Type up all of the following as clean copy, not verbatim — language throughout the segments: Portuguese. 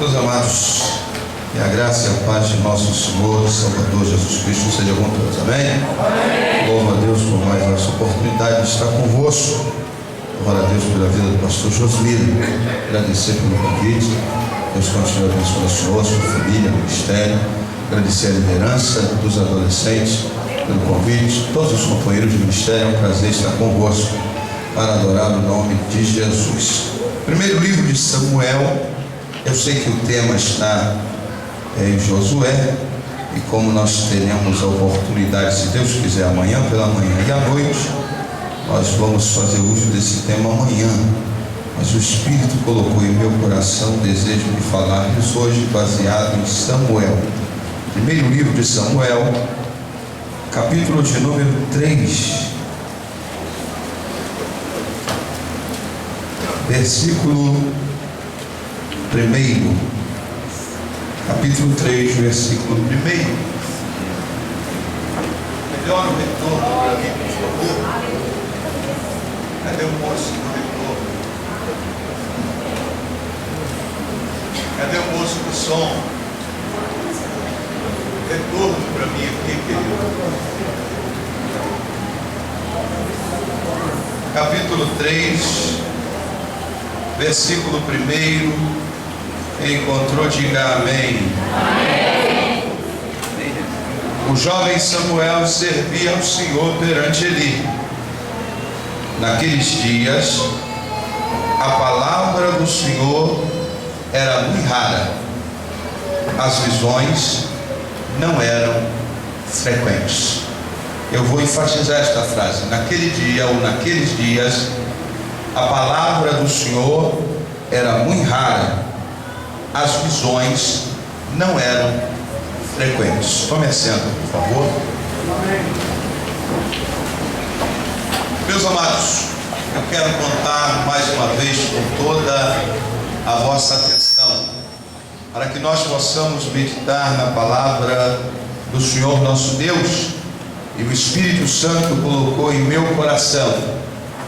Meus amados, que a graça e a paz de nosso Senhor e Salvador Jesus Cristo seja com todos, amém? Louvo a Deus por mais essa oportunidade de estar convosco. Louvar a Deus pela vida do pastor Josmiro, agradecer pelo convite. Deus continue abençoando a senhor, sua família, ministério. Agradecer a liderança dos adolescentes pelo convite, todos os companheiros de ministério. É um prazer estar convosco para adorar o nome de Jesus. Primeiro livro de Samuel. Eu sei que o tema está em Josué, e como nós teremos a oportunidade, se Deus quiser, amanhã pela manhã e à noite, nós vamos fazer uso desse tema amanhã. Mas o Espírito colocou em meu coração o desejo de falar-lhes hoje, baseado em Samuel. Primeiro livro de Samuel, capítulo de número 3, versículo 1. Capítulo 3, versículo 1. Melhor o retorno para mim, por favor. Cadê o moço do retorno? Cadê o moço do som? Retorno para mim aqui, querido. Capítulo 3, versículo 1. Encontrou, diga amém. Amém. O jovem Samuel servia ao Senhor perante Eli. Naqueles dias, a palavra do Senhor era muito rara. As visões não eram frequentes. Eu vou enfatizar esta frase. Naquele dia ou naqueles dias, a palavra do Senhor era muito rara. As visões não eram frequentes. Tome assento, por favor. Meus amados, eu quero contar mais uma vez com toda a vossa atenção, para que nós possamos meditar na palavra do Senhor nosso Deus. E o Espírito Santo colocou em meu coração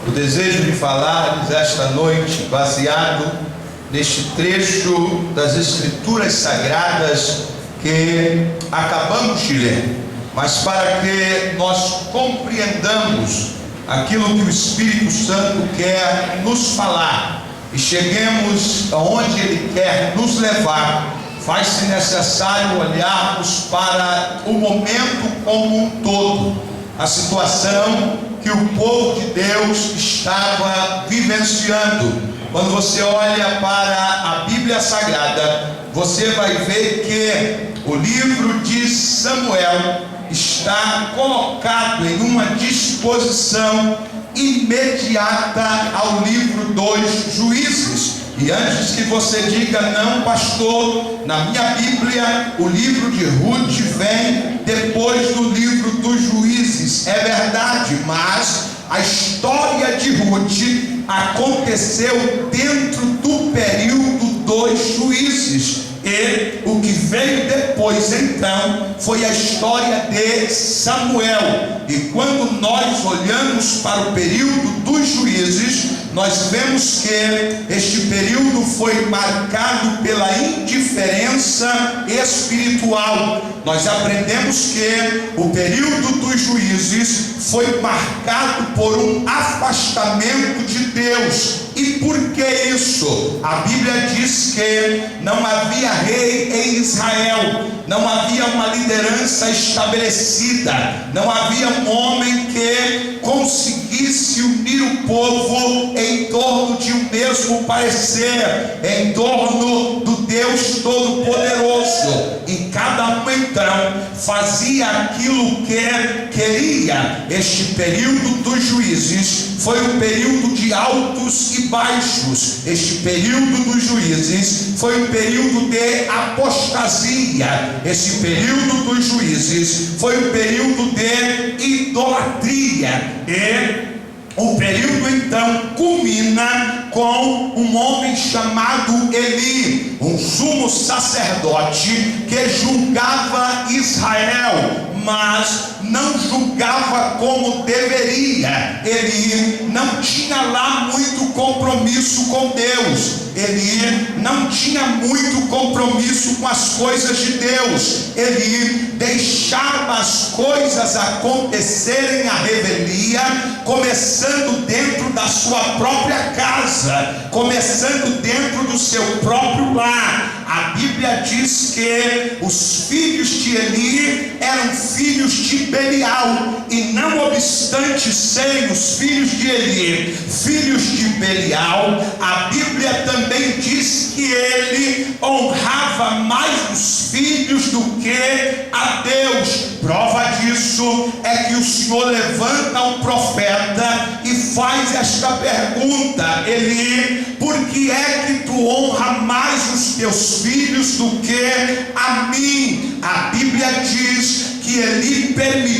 o desejo de falar-lhes esta noite, baseado neste trecho das Escrituras Sagradas que acabamos de ler, mas para que nós compreendamos aquilo que o Espírito Santo quer nos falar e cheguemos aonde Ele quer nos levar, faz-se necessário olharmos para o momento como um todo, a situação que o povo de Deus estava vivenciando. Quando você olha para a Bíblia Sagrada, você vai ver que o livro de Samuel está colocado em uma disposição imediata ao livro dos Juízes. E antes que você diga, não pastor, na minha Bíblia o livro de Ruth vem depois do livro dos Juízes. É verdade, mas a história de Ruth aconteceu dentro do período dos Juízes, e o que veio depois então foi a história de Samuel. E quando nós olhamos para o período dos Juízes, nós vemos que este período foi marcado pela indiferença espiritual. Nós aprendemos que o período dos Juízes foi marcado por um afastamento de Deus. E por que isso? A Bíblia diz que não havia rei em Israel, não havia uma liderança estabelecida, não havia um homem que conseguisse unir o povo em torno de um mesmo parecer, em torno do Deus Todo-Poderoso. E cada um então fazia aquilo que queria. Este período dos Juízes foi um período de altos e baixos. Este período dos Juízes foi um período de apostasia. Este período dos Juízes foi um período de idolatria. E o período então culmina com um homem chamado Eli, um sumo sacerdote que julgava Israel. mas não julgava como deveria. Ele não tinha lá muito compromisso com Deus. Ele não tinha muito compromisso com as coisas de Deus. Ele deixava as coisas acontecerem à revelia, começando dentro da sua própria casa, começando dentro do seu próprio lar. A Bíblia diz que os filhos de Eli eram filhos de Belial, e não obstante serem os filhos de Eli filhos de Belial, a Bíblia também diz que ele honrava mais os filhos do que a Deus. Prova disso é que o Senhor levanta um profeta e faz esta pergunta: Eli, por que é que tu honra mais os teus filhos do que a mim? A Bíblia diz que Eli permitiu